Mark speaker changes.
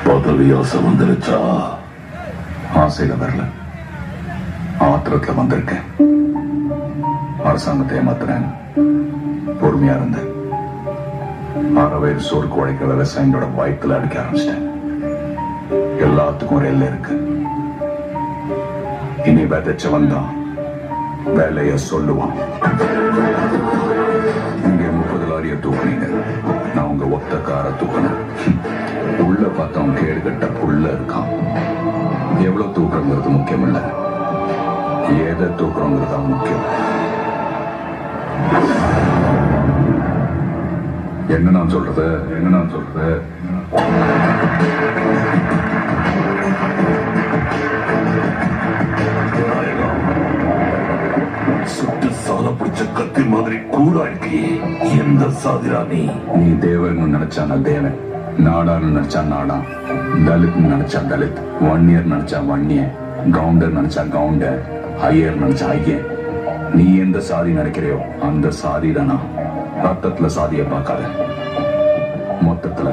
Speaker 1: பதவி ஆசை வந்துருச்சா? ஆசையில வரல, ஆத்திரத்துல வந்திருக்கேன். அரசாங்கத்தை ஏமாத்துறேன். பொறுமையா இருந்தேன். 6 வயது சோறுக்கு உழைக்கிற விவசாயிகளோட வயிற்றுல அடிக்க ஆரம்பிச்சிட்டேன். எல்லாத்துக்கும் ஒரு எல்லை இருக்கு. இனி விதைச்சவன் தான் வேலைய சொல்லுவான். இங்க 30 லாரிய தூக்குனீங்க, நான் உங்க ஒத்த காரை தூக்கினேன். உள்ள பார்த்தவன் கேடு கட்ட புள்ள இருக்கான். எவ்வளவு தூக்குறங்கிறது முக்கியம் இல்ல, எதை தூக்குறோங்கிறது தான் முக்கியம். என்ன நான் சொல்றது? சுட்டு சால பிடிச்ச கத்தி மாதிரி கூடா இருக்கே. எந்த சாதிரா நீ? நீ தேவன் நினைச்சா நான் தேவன், நாடான்னு நினைச்சா நாடா, தலித் நினைச்சா தலித், வன்னியர் நினைச்சா வன்னிய, கவுண்டர் நினைச்சா கவுண்டர், ஐயர் நினைச்சா ஐயன். நீ எந்த சாதி நினைக்கிறையோ அந்த சாதி தானா. ரத்தத்துல சாதிய பார்க்காத, மொத்தத்துல